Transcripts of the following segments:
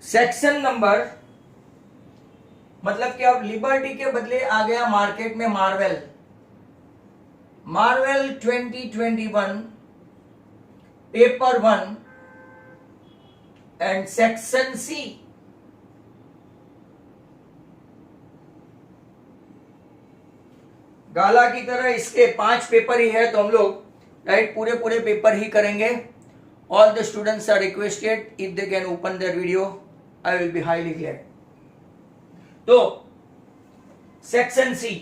Section number, मतलब कि अब लिबर्टी के बदले आ गया मार्केट में Marvel. Marvel 2021 paper 1 and section C. Gala की तरह इसके 5 पेपर ही है, तो हम लोग राइट पूरे पेपर ही करेंगे। All the students are requested, if they can open their video I will be highly glad. तो सेक्शन सी,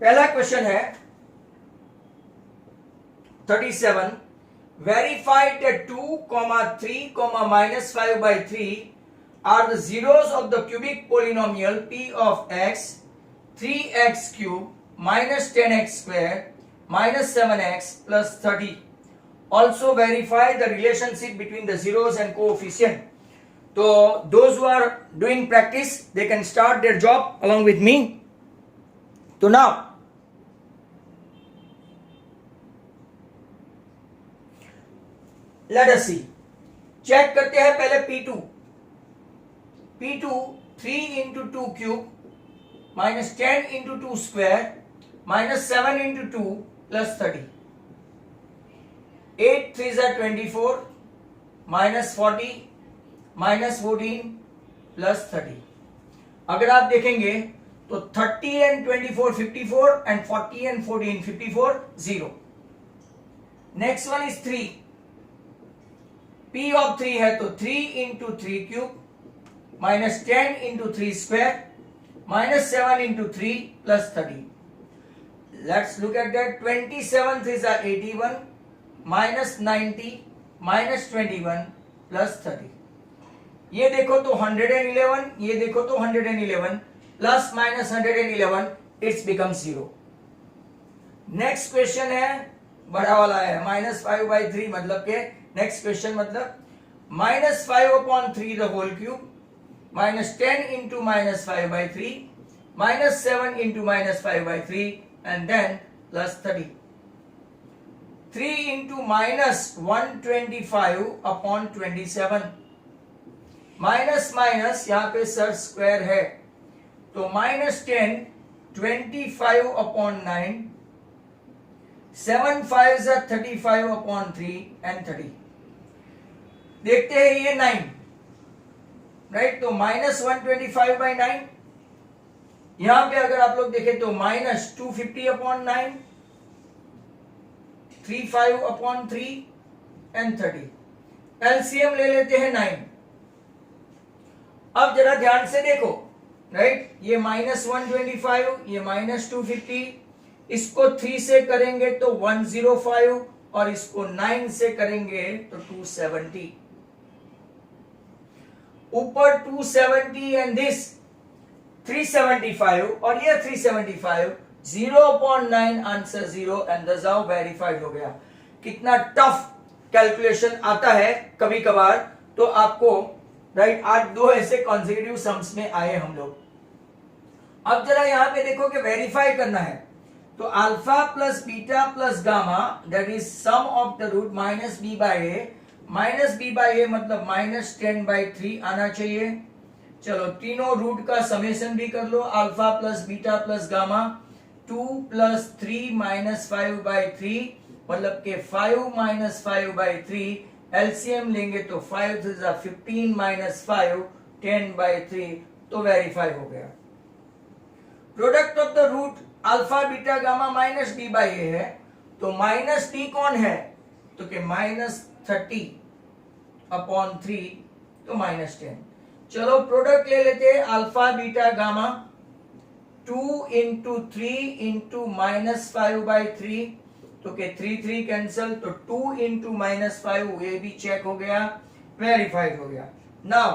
पहला क्वेश्चन है 37, verify that 2, 3, -5/3 are the zeros of the cubic polynomial p of x 3x cube minus 10x square minus 7x plus 30. Also verify the relationship between the zeros and coefficient. So those who are doing practice, they can start their job along with me. So now let us see. Check करते हैं पहले P2 3 into 2 cube minus 10 into 2 square minus 7 into 2 plus 30. 8 3s are 24 minus 40 minus 14 plus 30. अगर आप देखेंगे तो 30 and 24 54 and 40 and 14 54 0. Next one is 3. P of 3 है तो 3 into 3 cube minus 10 into 3 square minus 7 into 3 plus 30. Let's look at that. 27 3s are 81 minus 90 minus 21 plus 30. ये देखो तो 111, ये देखो तो 111 plus minus 111, it's becomes 0. Next question है बड़ा वाला है -5/3, मतलब के नेक्स्ट क्वेश्चन मतलब -5/3 the whole cube minus 10 into -5/3 minus 7 into -5/3 and then plus 30. 3 into minus 125 upon 27. Minus minus यहाँ पे सर स्क्वायर है तो -10 25 upon 9, 7 5s are 35 upon 3 and 30. देखते हैं ये 9 राइट, तो -125/9। यहां पे अगर आप लोग देखें तो -250 upon 9, 35 upon 3 and 30. एलसीएम ले लेते हैं 9। अब जरा ध्यान से देखो राइट, ये -125, ये -250, इसको 3 से करेंगे तो 105 और इसको 9 से करेंगे तो 270। ऊपर 270 एंड दिस 375 और ये 375, 0/9 आंसर 0 एंड द जवाब वेरीफाइड हो गया। कितना टफ कैलकुलेशन आता है कभी कभार, तो आपको राइट आज 2 ऐसे कॉन्सेक्यूटिव सम्स में आए हम लोग। अब जरा यहां पे देखो कि वेरीफाई करना है, तो alpha plus beta plus gamma that is sum of the root -b/a, -b/a मतलब -10/3 आना चाहिए। चलो तीनों रूट का समेशन भी कर लो, alpha plus beta plus gamma 2 + 3 -5/3 मतलब के 5 -5/3, एलसीएम लेंगे तो 5 3s are 15 -5 10/3, तो वेरीफाई हो गया। Product of the root alpha beta gamma -b/a है, तो -d कौन है, तो के -30 upon 3 तो -10। चलो प्रोडक्ट ले लेते हैं alpha beta gamma, 2 into 3 into -5/3 तो के 3 कैंसल, तो 2 into -5 ये भी चेक हो गया, वेरीफाइड हो गया। Now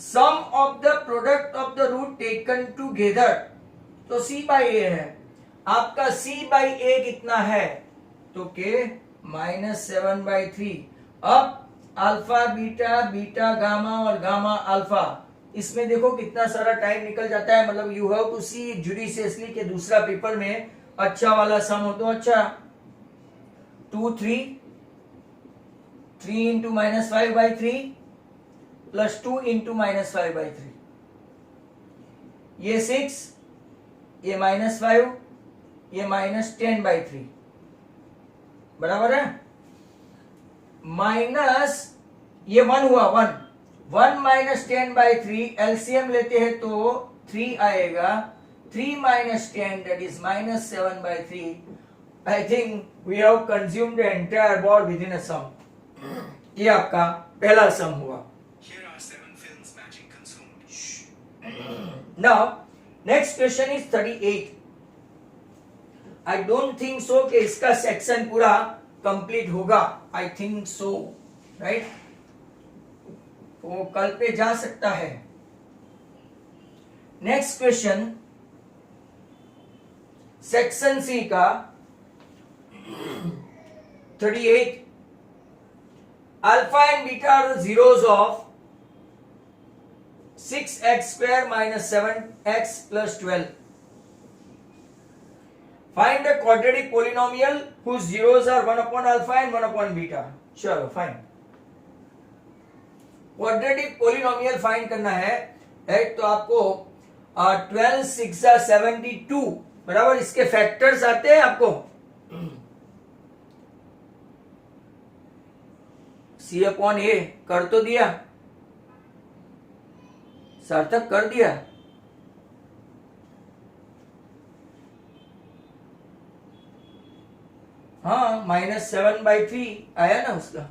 sum of the product of the root taken together, तो c/a है, आपका c/a कितना है, तो के -7/3। अब अल्फा बीटा, बीटा गामा और गामा अल्फा, इसमें देखो कितना सारा टाइम निकल जाता है, मतलब you have to see judiciously कि दूसरा पेपर में अच्छा वाला सम हो तो अच्छा। 2 3 3 इंटू -5/3 प्लस 2 इंटू -5/3, ये 6, ये -5, ये -10/3, बराबर है। माइनस ये 1 हुआ, 1 माइनस 10/3, एलसीएम लेते हैं तो 3 आएगा, 3 minus 10 that is -7/3। I think we have consumed the entire ball within a sum. ये आपका पहला सम हुआ। Now next question is 38। I don't think so कि इसका सेक्शन पूरा कंप्लीट होगा, आई थिंक सो, राइट। वो कल पे जा सकता है। नेक्स्ट क्वेश्चन सेक्शन सी का 38। Alpha and beta are the zeros of 6x² - 7x + 12. Find a quadratic polynomial whose zeros are 1 upon alpha and 1 upon beta. चलो फाइन, क्वाड्रेटिक पोलिनोमियल फाइंड करना है, राइट। तो आपको 12 6 72, बराबर, इसके फैक्टर्स आते हैं आपको C/A कर तो दिया, सार्थक कर दिया। हाँ, -7/3 आया ना उसका।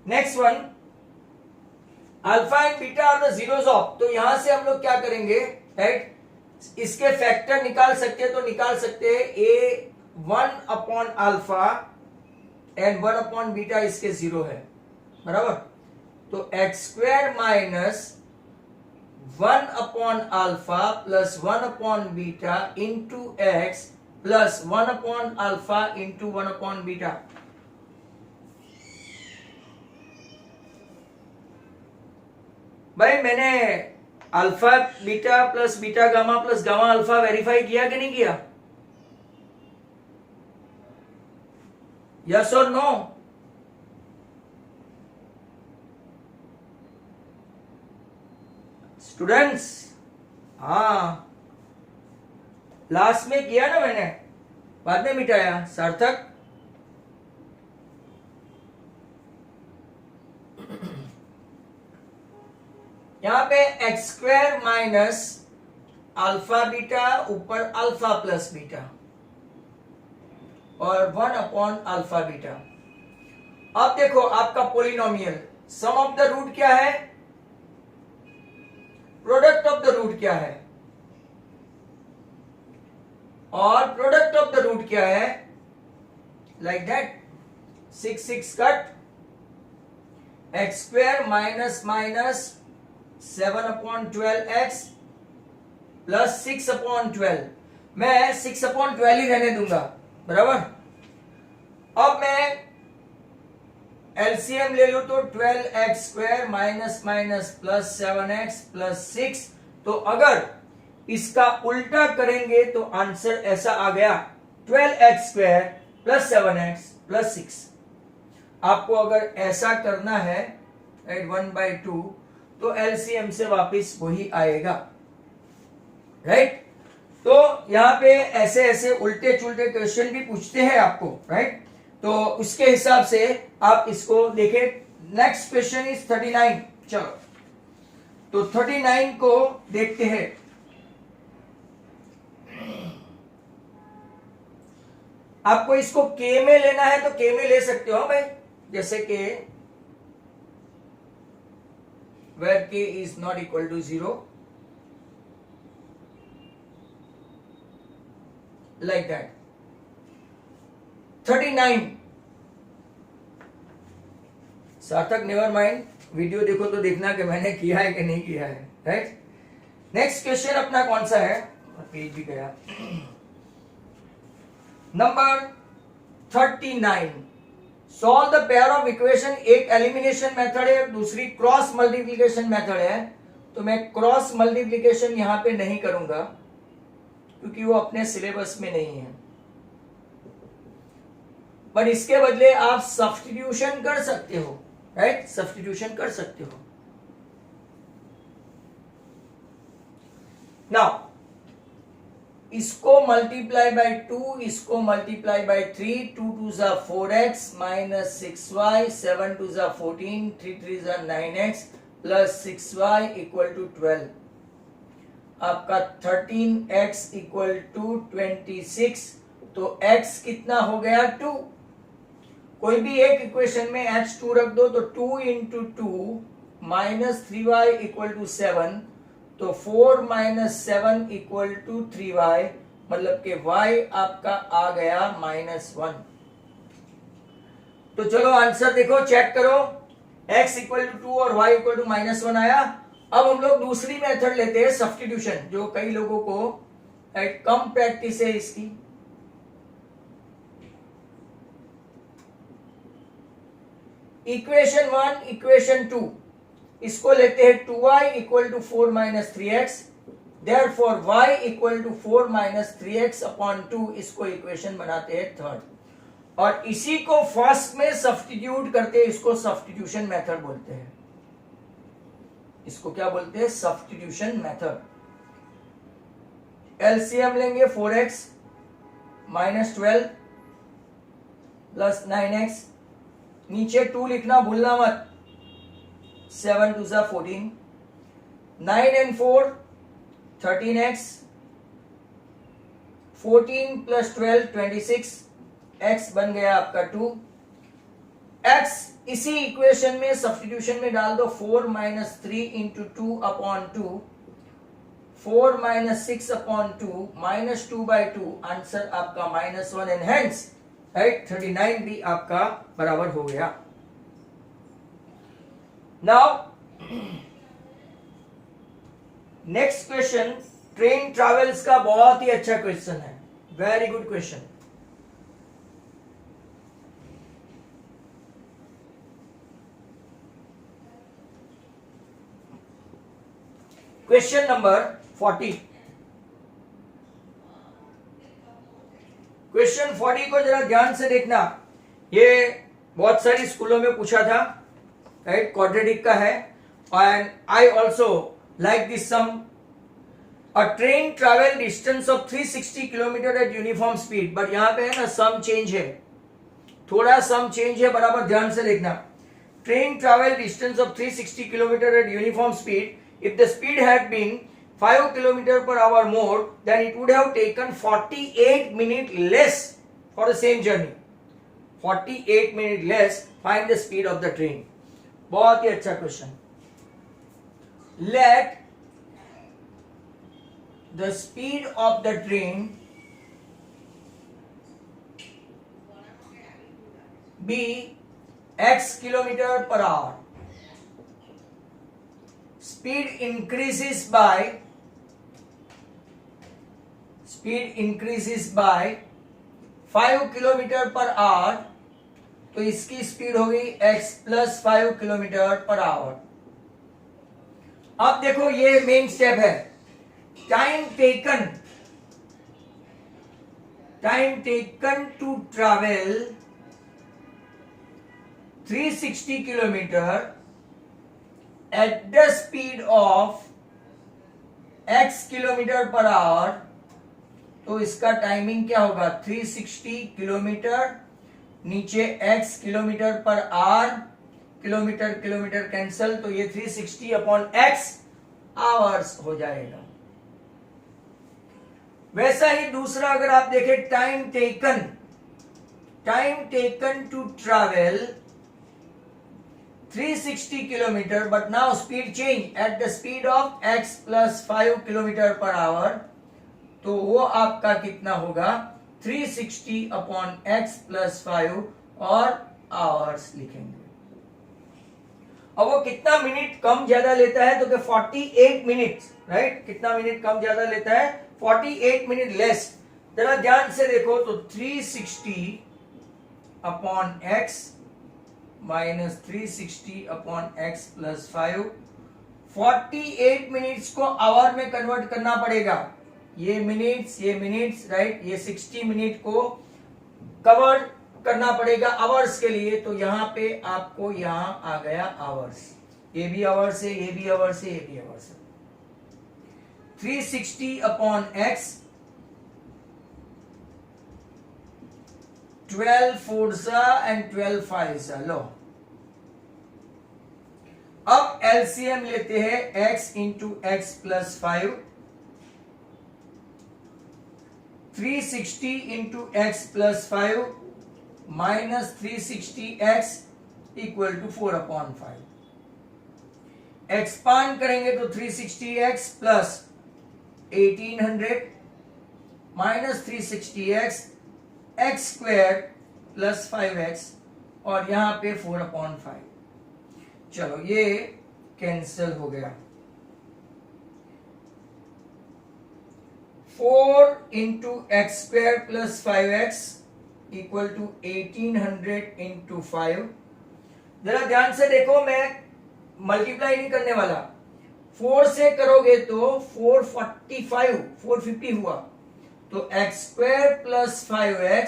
Next one, alpha and beta are the zeros of, तो यहां से हम लोग क्या करेंगे, राइट, इसके फैक्टर निकाल सकते हैं, तो निकाल सकते हैं ए 1 upon alpha and 1 upon beta इसके 0 है, बराबर। तो x² minus 1 upon alpha plus 1 upon beta into x plus 1 upon alpha into 1 upon beta. भाई मैंने alpha beta plus beta gamma plus gamma alpha verify किया कि नहीं किया? यस और नो? स्टूडेंट्स, हाँ, लास्ट में किया ना मैंने, बाद में मिटाया। सार्थक, यहां पे x² माइनस अल्फा बीटा ऊपर अल्फा प्लस बीटा और 1 अपॉन अल्फा बीटा। अब देखो आपका polynomial, sum of the root क्या है, प्रोडक्ट ऑफ द रूट क्या है, और प्रोडक्ट ऑफ द रूट क्या है, like that. 6 6 cut, x² minus minus 7 upon 12x plus 6 upon 12, मैं 6 अपॉन 12 ही रहने दूंगा, बराबर। अब मैं एलसीएम ले लू तो 12x² minus minus plus 7x plus 6, तो अगर इसका उल्टा करेंगे तो आंसर ऐसा आ गया 12x² प्लस 7x प्लस 6। आपको अगर ऐसा करना है, राइट, 1/2, तो एलसीएम से वापस वही आएगा, राइट। तो यहां पे ऐसे ऐसे उल्टे चुलटे क्वेश्चन भी पूछते हैं आपको, राइट। तो उसके हिसाब से आप इसको देखें। Next question is 39। चलो तो 39 को देखते हैं। आपको इसको के में लेना है तो के में ले सकते हो भाई, जैसे कि where k is not equal to 0, like that। 39, सार्थक नेवर माइंड, वीडियो देखो तो देखना कि मैंने किया है कि नहीं किया है, राइट। नेक्स्ट क्वेश्चन अपना कौन सा है, पेज भी गया, number 39। Solve the pair of equation. एक एलिमिनेशन मेथड है, दूसरी क्रॉस मल्टीप्लिकेशन मेथड है। तो मैं क्रॉस मल्टीप्लिकेशन यहां पे नहीं करूंगा क्योंकि वो अपने सिलेबस में नहीं है। बट इसके बदले आप सब्स्टिट्यूशन कर सकते हो, राइट, सब्स्टिट्यूशन कर सकते हो। नाउ इसको मल्टीप्लाई बाय 2, इसको मल्टीप्लाई बाय 3, 2 2 जा 4x माइनस 6y, 7 2 जा 14, 3 3 जा 9x plus 6y equal to 12। आपका 13x इक्वल टू 26। तो x कितना हो गया 2। कोई भी एक इक्वेशन में x 2 रख दो तो 2 into 2 minus 3y equal to 7, तो 4 माइनस 7 इक्वल टू 3y, मतलब कि y आपका आ गया -1। तो चलो आंसर देखो, चेक करो, x इक्वल टू 2 और y इक्वल टू -1 आया। अब हम लोग दूसरी मेथड लेते हैं, सब्स्टिट्यूशन, जो कई लोगों को कम प्रैक्टिस है इसकी। इक्वेशन 1, इक्वेशन 2, इसको लेते हैं 2y equal to 4 minus 3x, therefore y equal to 4 minus 3x upon 2, इसको इक्वेशन बनाते हैं थर्ड, और इसी को फर्स्ट में सब्स्टिट्यूट करते हैं, इसको सब्स्टिट्यूशन मेथड बोलते हैं। इसको क्या बोलते हैं? Substitution method. एलसीएम लेंगे 4x माइनस 12 प्लस 9x, नीचे 2 लिखना भूलना मत, 7 2 जा 14, 9 and 4 13x, 14 प्लस 12 26, x बन गया आपका 2। x इसी इक्वेशन में सब्स्टिट्यूशन में डाल दो, 4 minus 3 into 2 upon 2, 4 minus 6 upon 2, minus 2 by 2, answer आपका -1 एंड हेंस राइट 39 भी आपका बराबर हो गया। Now next question train travels का बहुत ही अच्छा क्वेश्चन है, very good question. Question number 40। Question 40 को जरा ध्यान से देखना, ये बहुत सारी स्कूलों में पूछा था, राइट, क्वाड्रेटिक का है, and I also like this sum. A train travel distance of 360 kilometre at uniform speed, but यहां पे है ना सम चेंज है, थोड़ा सम चेंज है, बराबर ध्यान से देखना। Train travel distance of 360 kilometre at uniform speed, if the speed had been 5 km per hour more, then it would have taken 48 minutes less for the same journey. 48 minutes less, find the speed of the train. बहुत ही अच्छा question. Let the speed of the train be x kilometer per hour. Speed increases by 5 kilometre per hour, तो इसकी speed होगी x plus 5 kilometre per hour. अब देखो ये main step है, time taken to travel 360 kilometre at the speed of x kilometre per hour, तो इसका timing क्या होगा? 360 किलोमीटर, नीचे x kilometre per hour, kilometre kilometre cancel, तो ये 360 अपॉन x आवर्स हो जाएगा। वैसा ही दूसरा अगर आप देखें, time taken to travel 360 kilometre, but now speed change at the speed of x plus 5 kilometre per hour, तो वो आपका कितना होगा? 360 अपॉन x प्लस 5 और आवर्स लिखेंगे। अब वो कितना मिनट कम ज्यादा लेता है? तो क्या 48 मिनट, राइट, कितना मिनट कम ज्यादा लेता है? 48 मिनट लेस। जरा ध्यान से देखो, तो 360 upon x minus 360 upon x plus 5, 48 minutes को आवर में कन्वर्ट करना पड़ेगा। ये मिनट्स, राइट, ये 60 मिनट को कवर्ड करना पड़ेगा आवर्स के लिए, तो यहां पे आपको यहां आ गया आवर्स, ये भी आवर्स है, ये भी आवर्स है, ये भी आवर्स है। 360 अपॉन एक्स, 12 फोर्सा एंड 12 फाइव्सा। लो अब एलसीएम लेते हैं, x into x plus 5, 360 into x plus 5 minus 360x equal to 4 upon 5। Expand करेंगे तो 360x plus 1800 minus 360x x square plus 5x और यहां पे 4 अपॉन 5। चलो ये कैंसिल हो गया। 4 into x square plus 5x equal to 1800 into 5। जरा ध्यान से देखो, मैं मल्टीप्लाई नहीं करने वाला, 4 से करोगे तो 450 हुआ, तो x square plus 5x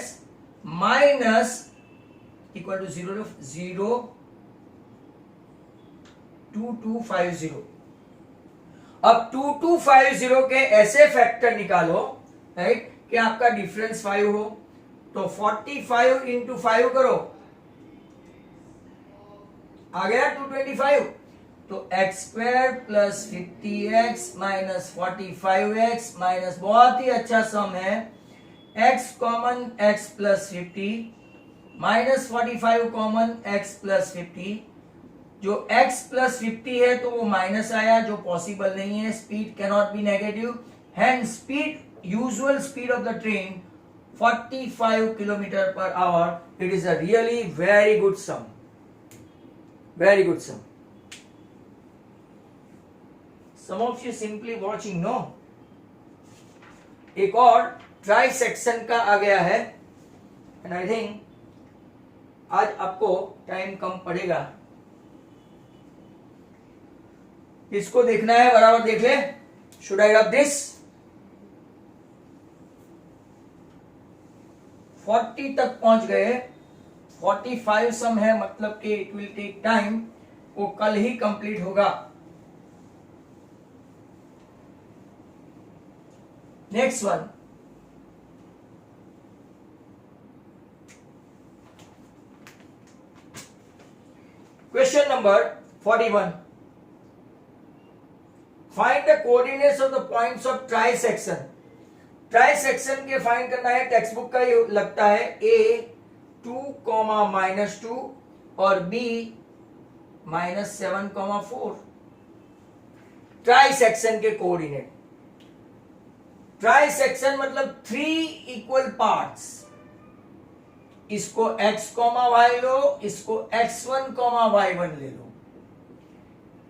minus equal to 2250। अब 2250 के ऐसे फैक्टर निकालो, राइट, कि आपका डिफरेंस 5 हो, तो 45 इंटू 5 करो, आ गया 225। तो x square plus 50x minus 45x minus, बहुत ही अच्छा सम है, x common x plus 50 minus 45 common x plus 50। जो x प्लस 50 है तो वो माइनस आया, जो पॉसिबल नहीं है, speed can not be negative, hence speed, usual speed of the train 45 kilometre per hour. It is a really very good sum, very good sum. Some of you simply watching, no? एक और try section का आ गया है, and I think आज आपको time कम पड़ेगा, इसको देखना है, बराबर देख ले। Should I rub this? 40 तक पहुंच गए, 45 सम है, मतलब कि इट विल टेक टाइम, वो कल ही कंप्लीट होगा। Next one, question number 41। Find the coordinates of the points of try section. Try section के फाइंड करना है, टेक्स्ट बुक का ये लगता है, a 2, -2 और b -7, 4। ट्राई सेक्शन के कोऑर्डिनेट, ट्राई सेक्शन मतलब 3 इक्वल पार्ट्स, इसको x, y लो, इसको x1, y1 ले लो।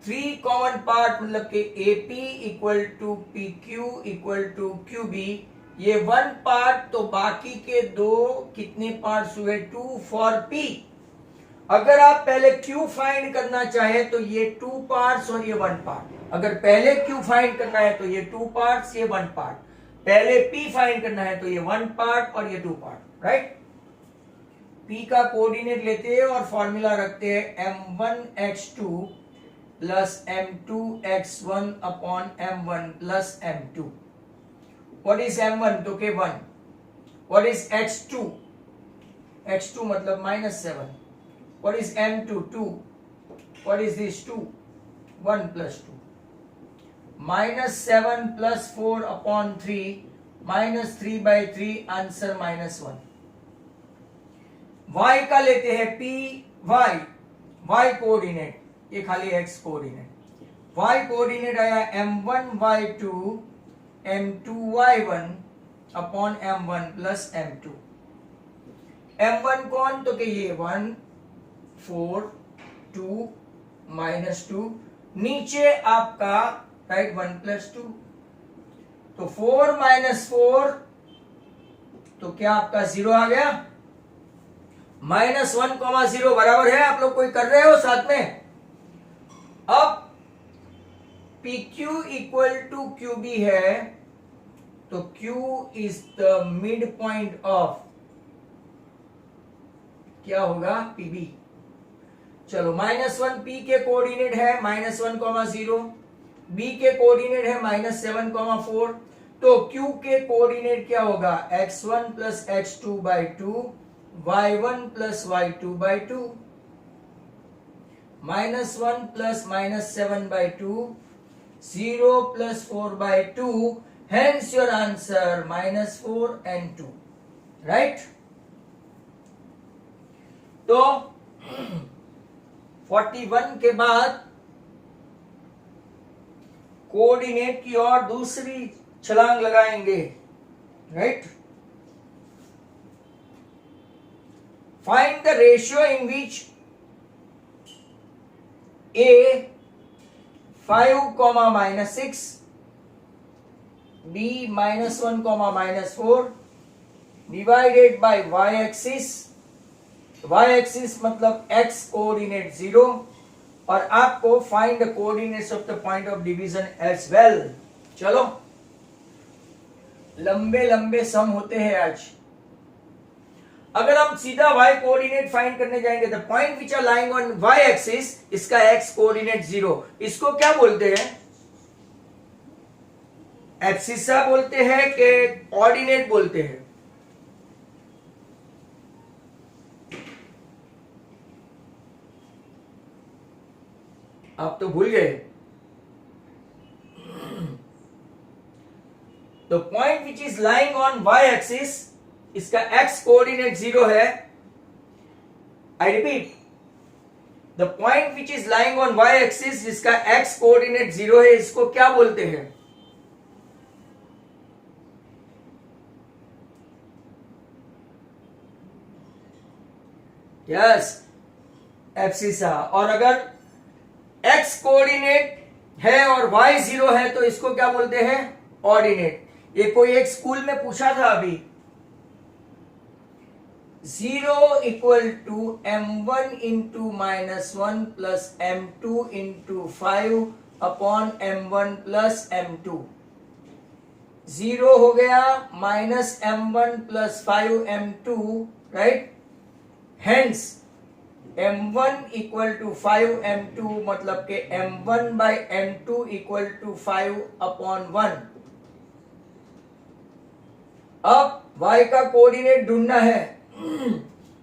3 कॉमन पार्ट मतलब कि AP equal to PQ equal to QB, ये 1 पार्ट, तो बाकी के 2 कितने पार्ट्स हुए? 2 फॉर P। अगर आप पहले Q फाइंड करना चाहे तो ये 2 पार्ट्स और ये 1 पार्ट। अगर पहले Q फाइंड करना है तो ये 2 पार्ट्स, ये 1 पार्ट। पहले P फाइंड करना है तो ये 1 पार्ट और ये 2 पार्ट, राइट। P का कोऑर्डिनेट लेते हैं और फॉर्मूला रखते हैं m1x2 plus m2x1 upon m1 plus m2। What is m1? तो के 1। What is x2? x2 मतलब -7। What is m2? 2। What is this 2? 1 plus 2। -7 plus 4 upon 3 -3/3, answer -1। y का लेते हैं p, y कोऑर्डिनेट, ये खाली x कोऑर्डिनेट। y कोऑर्डिनेट आया m1y2 m2y1 upon m1 plus m2। m1 कौन? तो कि ये 1 4 2 -2, नीचे आपका राइट 1 प्लस 2, तो 4 -4, तो क्या आपका 0 आ गया? -1, 0 बराबर है। आप लोग कोई कर रहे हो साथ में? अब PQ इक्वल टू QB है, तो Q is the mid point of क्या होगा PB। चलो -1 P के कोऑर्डिनेट है -1,0, B के कोऑर्डिनेट है -7,4, तो Q के कोऑर्डिनेट क्या होगा x1 plus x2 by 2, y1 plus y2 by 2, -1 plus -7 by 2, 0 plus 4 by 2, hence your answer -4 and 2, right? तो 41 के बाद कोऑर्डिनेट की ओर दूसरी छलांग लगाएंगे, right? Find the ratio in which A 5, -6, B -1, -4 divided by y axis, y axis मतलब x coordinate 0, और आपको find the coordinates of the point of division as well. चलो लंबे लंबे सम होते हैं आज। अगर हम सीधा y कोऑर्डिनेट फाइंड करने जाएंगे, the point which are lying on y axis, इसका x कोऑर्डिनेट 0, इसको क्या बोलते हैं? एब्सिसा बोलते हैं कि ऑर्डिनेट बोलते हैं? आप तो भूल गए। The point which is lying on y axis, इसका x कोऑर्डिनेट 0 है। I repeat, the point which is lying on y axis, जिसका x कोऑर्डिनेट 0 है, इसको क्या बोलते हैं? Yes, abscissa. और अगर x कोऑर्डिनेट है और y 0 है तो इसको क्या बोलते हैं? ऑर्डिनेट। ये कोई एक स्कूल में पूछा था अभी, 0 equal to m1 into -1 plus m2 into 5 upon m1 plus m2, 0 हो गया -m1 plus 5m2, right? Hence m1 equal to 5m2 मतलब के m1 by m2 equal to 5 upon 1। अब y का कोऑर्डिनेट ढूंढना है।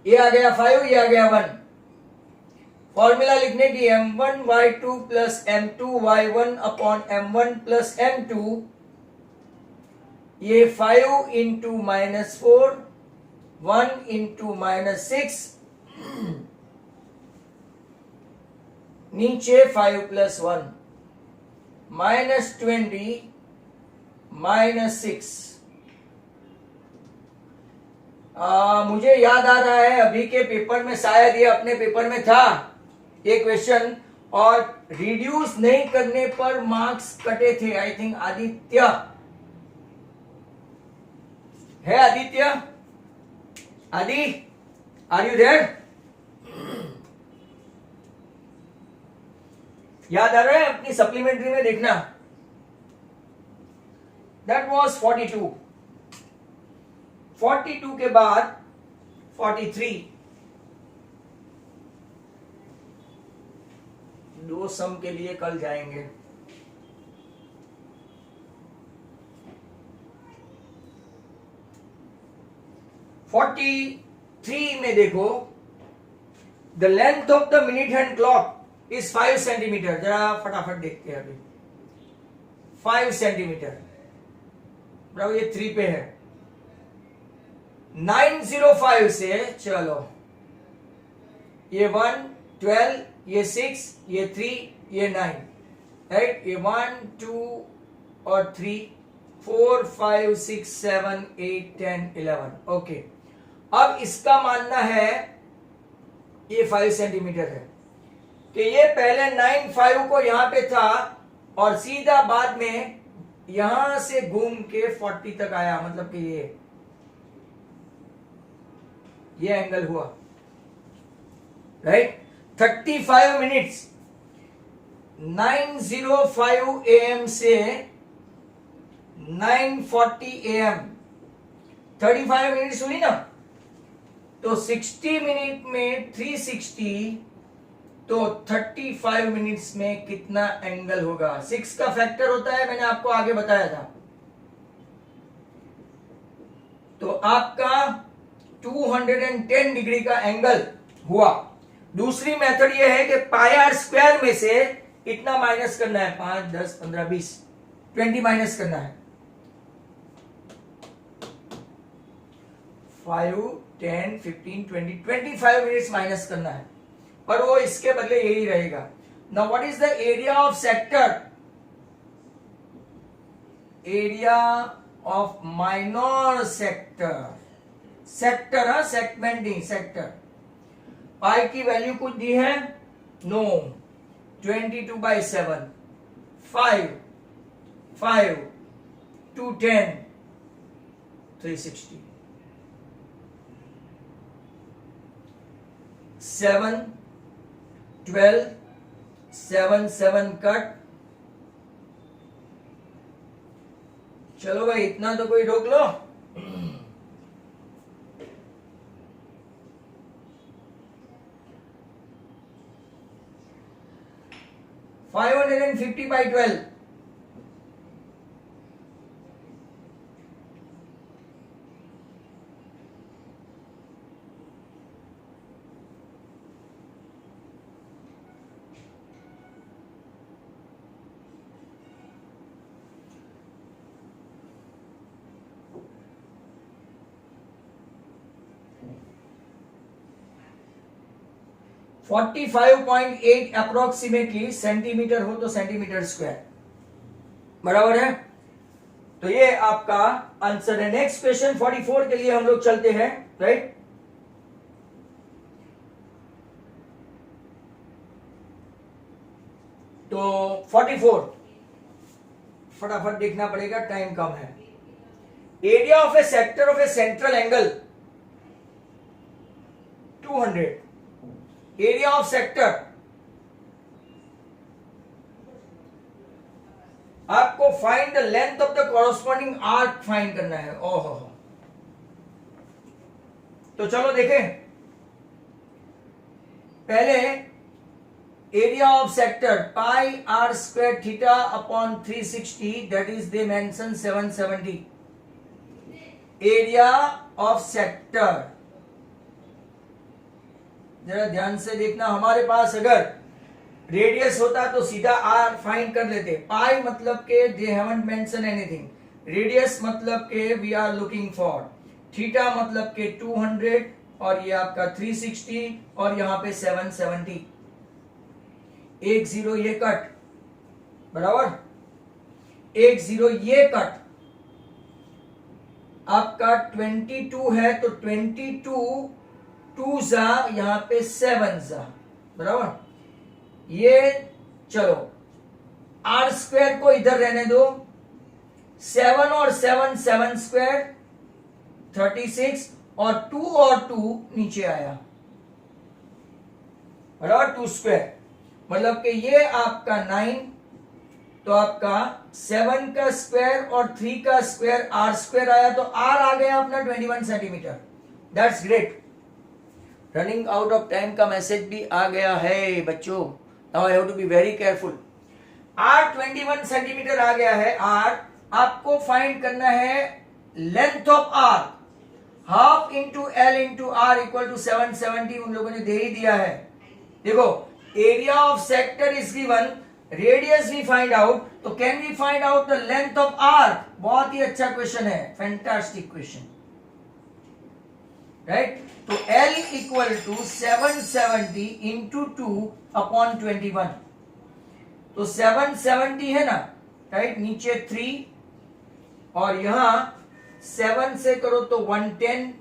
ये आ गया 5, ये आ गया 1। फॉर्मूला लिखने की, m1 y2 plus m2 y1 upon m1 plus m2, ये 5 इंटू -4, 1 इंटू -6, नीचे 5 प्लस 1, -20 -6। मुझे याद आ रहा है अभी के पेपर में, शायद ये अपने पेपर में था ये क्वेश्चन, और रिड्यूस नहीं करने पर मार्क्स कटे थे। आई थिंक आदित्य है, आदित्य, आदि, आर यू देयर? याद आ रहा है? अपनी सप्लीमेंट्री में देखना। That was 42। 42 के बाद 43, दो सम के लिए कल जाएंगे। (43) में देखो, the length of the minute hand clock is 5 centimetre. जरा फटाफट देखते हैं अभी। 5 सेंटीमीटर, बराबर ये 3 पे है। 905 से चलो, ये 1, 12, ये 6, ये 3, ये 9, राइट? ये 1, 2 और 3, 4, 5, 6, 7, 8, 10, 11। ओके, अब इसका मानना है ये 5 सेंटीमीटर है कि ये पहले 9,5 को यहां पे था और सीधा बाद में यहां से घूम के 40 तक आया, मतलब कि ये एंगल हुआ, राइट? 35 मिनट्स, 9:05 AM से 9:40 AM, 35 मिनट्स हुई ना? तो 60 मिनट में 360, तो 35 मिनट्स में कितना एंगल होगा? 6 का फैक्टर होता है, मैंने आपको आगे बताया था। तो आपका 210 डिग्री का एंगल हुआ। दूसरी मेथड यह है कि पाई आर स्क्वायर में से इतना माइनस करना है, 5, 10, 15, 20, 20 माइनस करना है। 5, 10, 15, 20, 25 मिनट्स माइनस करना है, पर वो इसके बदले यही रहेगा। Now what is the area of sector? Area of minor sector, sector है, सेगमेंट नहीं, सेक्टर। पाई की वैल्यू कुछ दी है? नो। 22/7, 5, 5, 210, 360, 7, 12, 7, 7 कट। चलो भाई, इतना तो कोई रोक लो। 550/12, (45.8 अप्रोक्सीमेटली सेंटीमीटर हो तो सेंटीमीटर स्क्वायर, बराबर है। तो ये आपका आंसर है। नेक्स्ट क्वेश्चन 44 के लिए हम लोग चलते हैं, राइट। तो 44 फटाफट देखना पड़ेगा, टाइम कम है। Area of a sector of a central angle 200। Area of sector, आपको find the length of the corresponding arc find करना है। ओहो, तो चलो देखें। पहले area of sector pi r square theta upon 360, that is they mention 770। Area of sector, जरा ध्यान से देखना। हमारे पास अगर रेडियस होता तो सीधा आर फाइंड कर लेते। पाई मतलब के they haven't mention anything, radius मतलब के we are looking for, theta मतलब के 200, और ये आपका 360, और यहां पे 770। 1 0 ये कट, बराबर। 1 0 ये कट, आपका 22 है तो 22 2 जा, यहां पे 7 जा, बराबर। ये चलो आर स्क्वायर को इधर रहने दो, 7 और 7 7 स्क्वायर 36, और 2 और 2 नीचे आया, बराबर। 2 स्क्वायर मतलब कि ये आपका 9, तो आपका 7 का स्क्वायर और 3 का स्क्वायर आर स्क्वायर आया, तो आर आ गया अपना 21 centimetre. That's great. Running out of time का मैसेज भी आ गया है बच्चों। Now I have to be very careful. R 21 centimetre आ गया है। आर आपको फाइंड करना है length of r, half into l into r equal to 770। उन लोगों ने दे ही दिया है। देखो, area of sector is given, radius we find out, तो can we find out the length of R? बहुत ही अच्छा क्वेश्चन है, फैंटास्टिक क्वेश्चन, राइट। तो L equal to 770 into 2 upon 21, तो 770 है ना, राइट। नीचे 3, और यहां 7 से करो तो 110,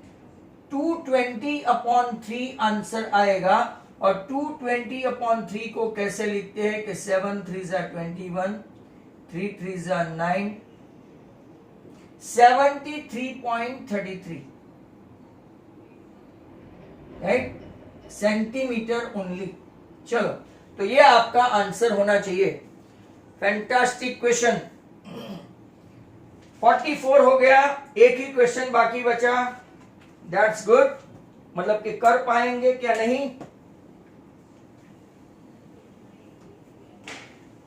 220 अपॉन 3 आंसर आएगा। और 220 अपॉन 3 को कैसे लिखते हैं कि 7 3 जा 21, 3 3 जा 9, 73.33, राइट, सेंटीमीटर ओनली। चलो, तो ये आपका आंसर होना चाहिए। Fantastic question. 44 हो गया, एक ही क्वेश्चन बाकी बचा। That's good. मतलब कि कर पाएंगे क्या नहीं,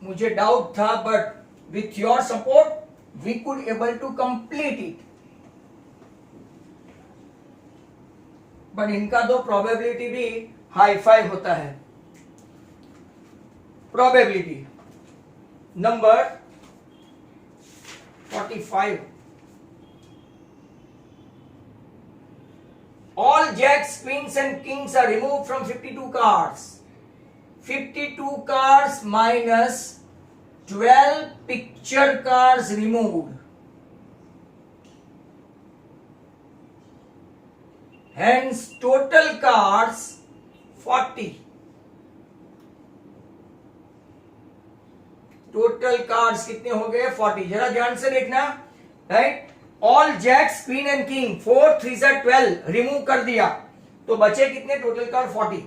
मुझे डाउट था, but with your support we could able to complete it. But इनका तो प्रोबेबिलिटी भी हाई फाई होता है। Probability number 45, all jacks, queens and kings are removed from 52 cards. 52 cards minus 12 picture cards removed. Hence total cards 40. Total cards कितने हो गए? 40। जरा ध्यान से देखना, right. All jacks, queen and king, 4 3 12 remove कर दिया, तो बचे कितने? Total card 40।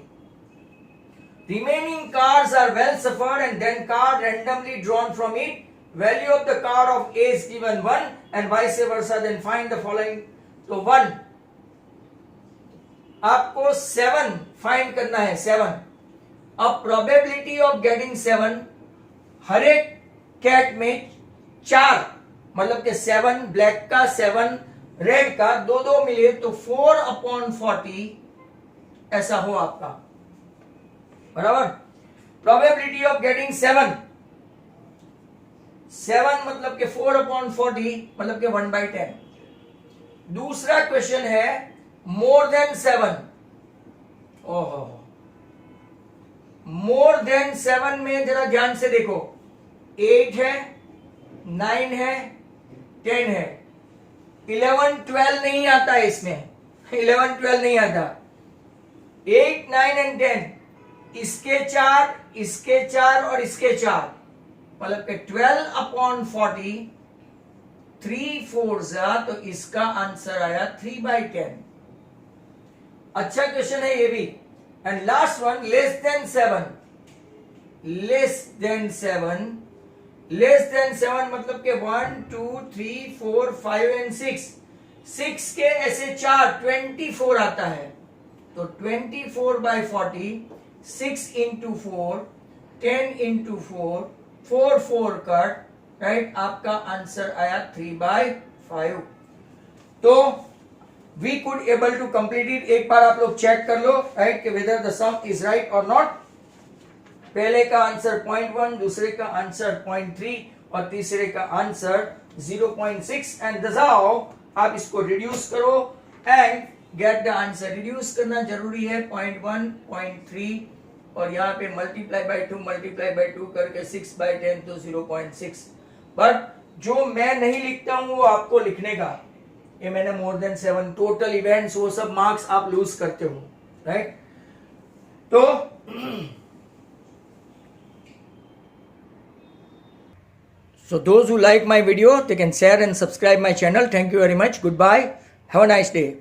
Remaining cards are well shuffled and then card randomly drawn from it, value of the card of A is given 1 and vice versa, then find the following. तो 1 आपको 7 find करना है, 7। अब प्रोबेबिलिटी ऑफ गेटिंग 7, हर एक cat में 4, मतलब कि 7 black का, 7 रेड का, दो मिले तो 4/40 ऐसा हो आपका, बराबर। प्रोबेबिलिटी ऑफ गेटिंग 7 मतलब कि 4/40 मतलब कि 1/10। दूसरा क्वेश्चन है मोर देन 7। ओहो, मोर देन 7 में जरा ध्यान से देखो, 8 है, 9 है, 10 है, 11 12 नहीं आता है इसमें, 11 12 नहीं आता। 8 9 एंड 10, इसके 4, इसके 4 और इसके 4, मतलब कि 12/40, 3 4 जा, तो इसका आंसर आया 3/10। अच्छा क्वेश्चन है ये भी। And last one, less than 7। Less than 7, less than 7 मतलब के 1 2 3 4 5 एंड 6, 6 के ऐसे 4, 24 आता है, तो 24/40, 6 into 4, 10 into 4, 4 4 कट, राइट। आपका आंसर आया 3/5। तो we could able to complete it. एक बार आप लोग चेक कर लो, राइट, कि whether the sum is right और नॉट। पहले का आंसर 0.1, दूसरे का आंसर 0.3 और तीसरे का आंसर 0.6। एंड दसाओ आप इसको रिड्यूस करो and get the answer. Reduce करना जरूरी है, 0.1 0.3 और यहाँ पे मल्टीप्लाई बाय 2 करके 6/10 तो 0.6। बट जो मैं नहीं लिखता हूं वो आपको लिखने का, ये मैंने मोर देन 7 टोटल इवेंट्स, वो सब मार्क्स आप लूज करते हो, राइट। तो so those who like my video, they can share and subscribe my channel. Thank you very much. Goodbye. Have a nice day.